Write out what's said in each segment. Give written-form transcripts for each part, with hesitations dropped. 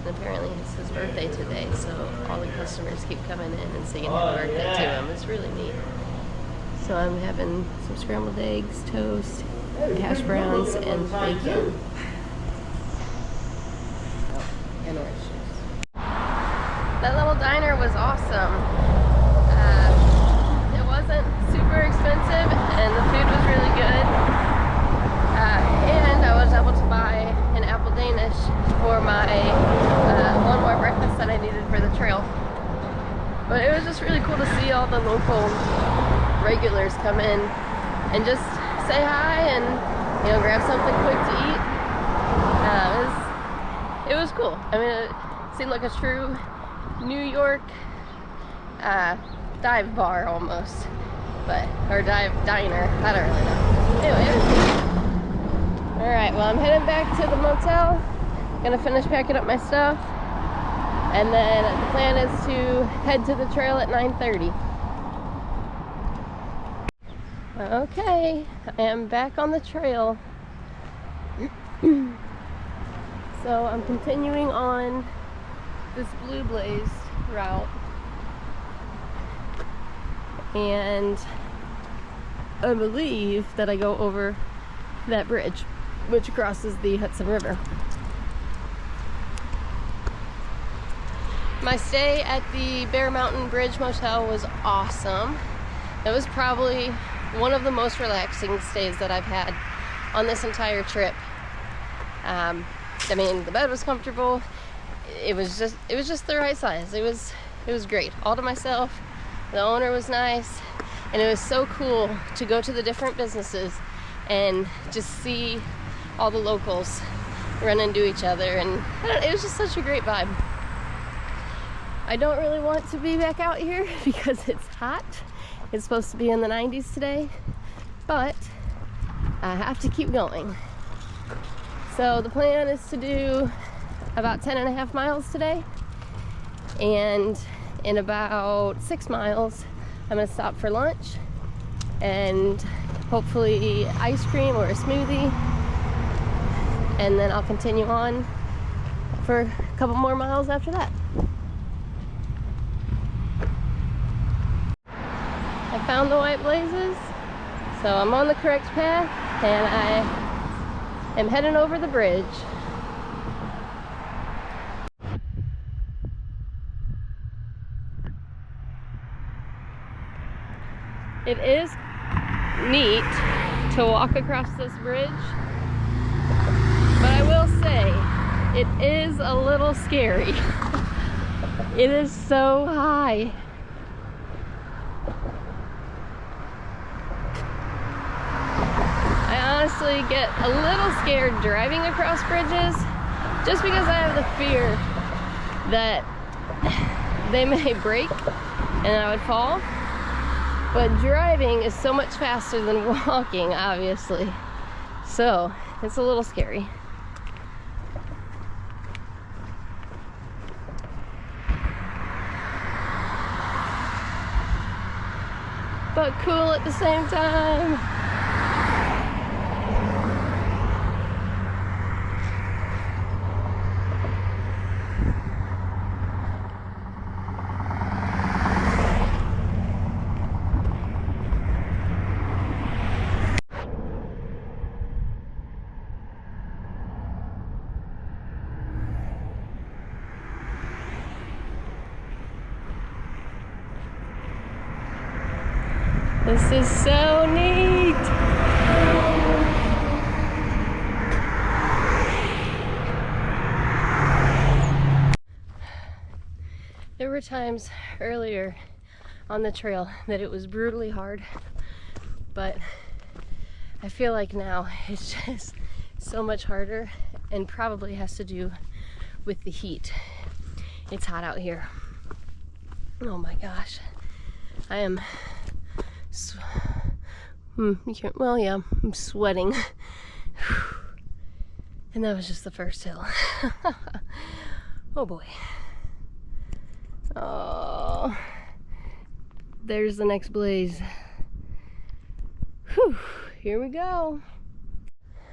And apparently it's his birthday today, so all the customers keep coming in and singing happy birthday to him. It's really neat. So I'm having some scrambled eggs, toast, hash browns, and bacon. Oh, and orange juice. That little diner was awesome. It wasn't super expensive, and the food was really good. And I was able to buy an apple Danish for my one more breakfast that I needed for the trail. But it was just really cool to see all the local regulars come in and just say hi and, you know, grab something quick to eat. It was cool. I mean, it seemed like a true New York dive bar almost, or dive diner. I don't really know. Anyway, it was cool. All right, well, I'm heading back to the motel. Gonna finish packing up my stuff, and then the plan is to head to the trail at 9:30. Okay, I am back on the trail. So I'm continuing on this Blue Blaze route, and I believe that I go over that bridge which crosses the Hudson River. My stay at the Bear Mountain Bridge Motel was awesome. It was probably one of the most relaxing stays that I've had on this entire trip. I mean, the bed was comfortable. It was just the right size. It was great, all to myself. The owner was nice, and it was so cool to go to the different businesses and just see all the locals run into each other, and it was just such a great vibe. I don't really want to be back out here because it's hot. It's supposed to be in the 90s today, but I have to keep going. So the plan is to do about 10.5 miles today, and in about 6 miles I'm gonna stop for lunch and hopefully ice cream or a smoothie, and then I'll continue on for a couple more miles after that. I found the white blazes, so I'm on the correct path, and I am heading over the bridge. It is neat to walk across this bridge, but I will say it is a little scary. It is so high. I honestly get a little scared driving across bridges just because I have the fear that they may break and I would fall. But driving is so much faster than walking, obviously. So it's a little scary. But cool at the same time. This is so neat. There were times earlier on the trail that it was brutally hard, but I feel like now it's just so much harder, and probably has to do with the heat. It's hot out here. Oh my gosh. I am well, yeah, I'm sweating. And that was just the first hill. Oh boy. Oh, there's the next blaze. Whew, here we go.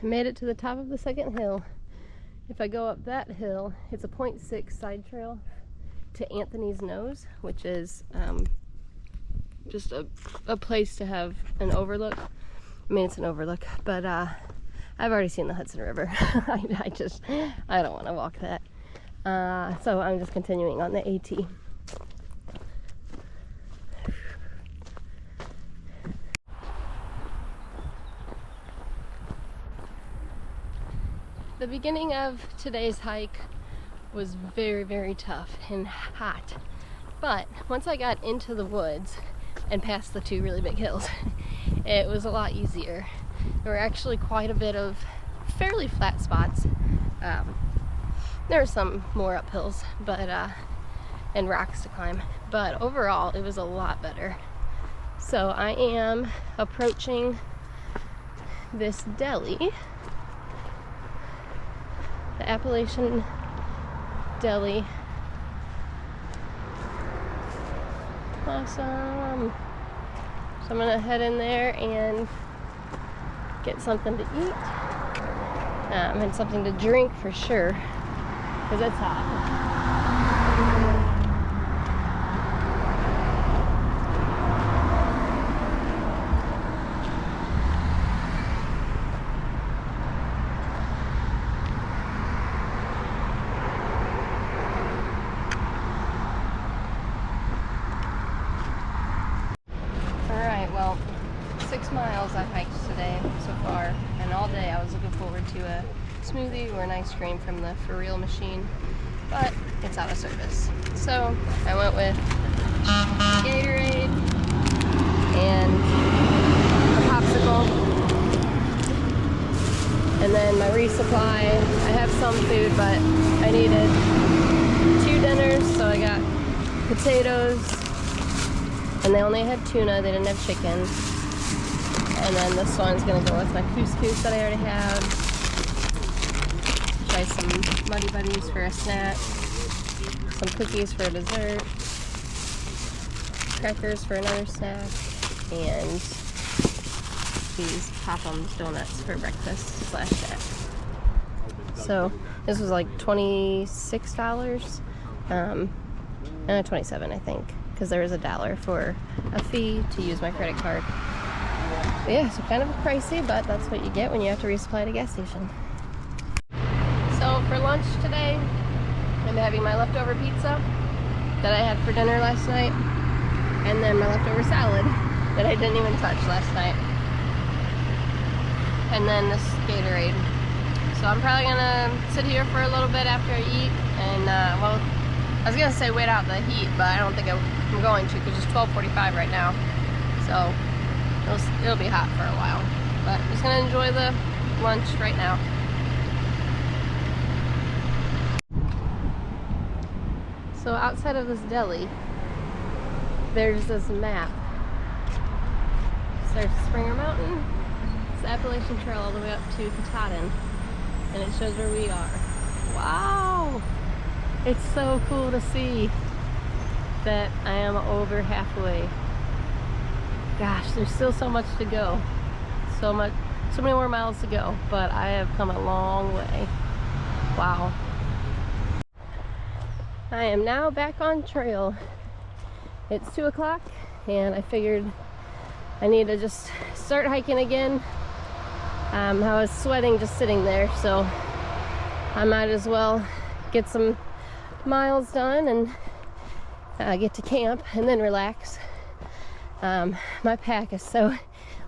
I made it to the top of the second hill. If I go up that hill, it's a 0.6 side trail to Anthony's Nose, which is just a place to have an overlook. I mean, it's an overlook, but I've already seen the Hudson River. I don't want to walk that. So I'm just continuing on the AT. The beginning of today's hike was very, very tough and hot. But once I got into the woods and past the two really big hills, it was a lot easier. There were actually quite a bit of fairly flat spots. There were some more uphills, but and rocks to climb. But overall, it was a lot better. So I am approaching this deli, the Appalachian deli. Awesome. So I'm gonna head in there and get something to eat and something to drink for sure, because it's hot. Well, 6 miles I hiked today so far, and all day I was looking forward to a smoothie or an ice cream from the For Real machine, but it's out of service. So I went with Gatorade and a popsicle, and then my resupply. I have some food, but I needed 2 dinners, so I got potatoes. And they only had tuna, they didn't have chicken. And then this one's gonna go with my couscous that I already have. Try some Muddy Buddies for a snack. Some cookies for a dessert. Crackers for another snack. And these Pop'ems donuts for breakfast / snack. So this was like $26. 27 I think. Because there was $1 for a fee to use my credit card. But yeah, so kind of pricey, but that's what you get when you have to resupply at a gas station. So for lunch today, I'm having my leftover pizza that I had for dinner last night, and then my leftover salad that I didn't even touch last night, and then this Gatorade. So I'm probably gonna sit here for a little bit after I eat, and well, I was gonna say wait out the heat, but I don't think I'm going to, because it's 12:45 right now, so it'll be hot for a while. But I'm just gonna enjoy the lunch right now. So outside of this deli, there's this map. So there's Springer Mountain, it's the Appalachian Trail all the way up to Katahdin, and it shows where we are. Wow! It's so cool to see that I am over halfway. Gosh, there's still so much to go. So many more miles to go, but I have come a long way. Wow. I am now back on trail. It's 2 o'clock, and I figured I need to just start hiking again. I was sweating just sitting there, so I might as well get some miles done and get to camp and then relax. My pack is so,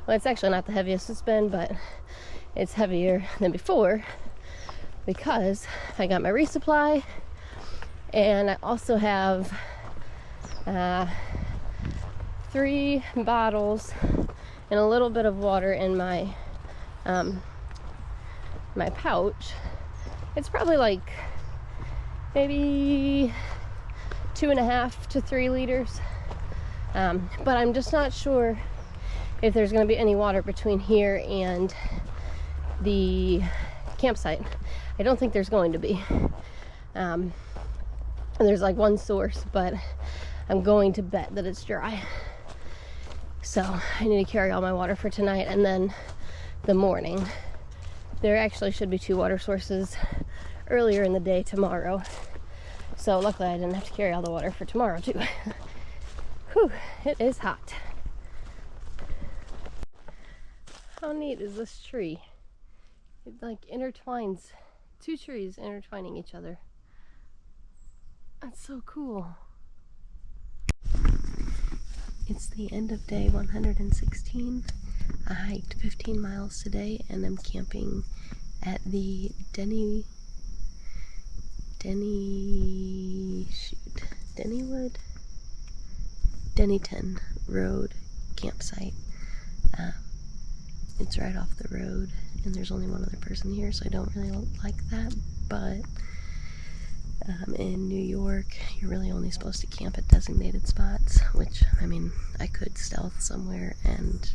well, it's actually not the heaviest it's been, but it's heavier than before because I got my resupply, and I also have 3 bottles and a little bit of water in my my pouch. It's probably like maybe 2.5 to 3 liters, but I'm just not sure if there's going to be any water between here and the campsite. I don't think there's going to be. And there's like one source, but I'm going to bet that it's dry. So I need to carry all my water for tonight, and then the morning. There actually should be 2 water sources earlier in the day tomorrow. So luckily I didn't have to carry all the water for tomorrow too. Whew, it is hot. How neat is this tree? It like intertwines, two trees intertwining each other. That's so cool. It's the end of day 116. I hiked 15 miles today and I'm camping at the Dennyton Road campsite. It's right off the road and there's only one other person here, so I don't really like that, but in New York you're really only supposed to camp at designated spots, which, I mean, I could stealth somewhere and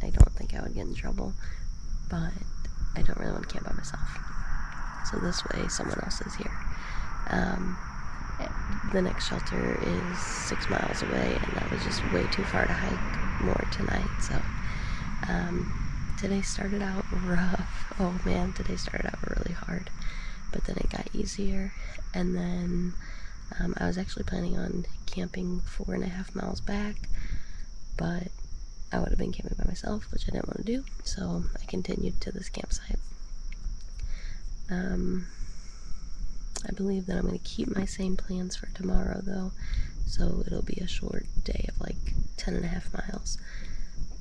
I don't think I would get in trouble, but I don't really want to camp by myself. So this way someone else is here. The next shelter is 6 miles away and that was just way too far to hike more tonight. So today started out rough. Oh man, today started out really hard, but then it got easier. And then I was actually planning on camping 4.5 miles back, but I would have been camping by myself, which I didn't want to do, so I continued to this campsite. I believe that I'm going to keep my same plans for tomorrow though, so it'll be a short day of like 10.5 miles.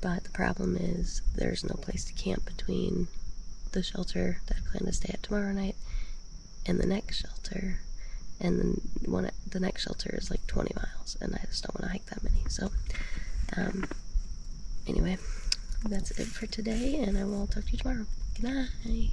But the problem is there's no place to camp between the shelter that I plan to stay at tomorrow night and the next shelter, and then the next shelter is like 20 miles and I just don't want to hike that many. So anyway, that's it for today and I will talk to you tomorrow. Good night.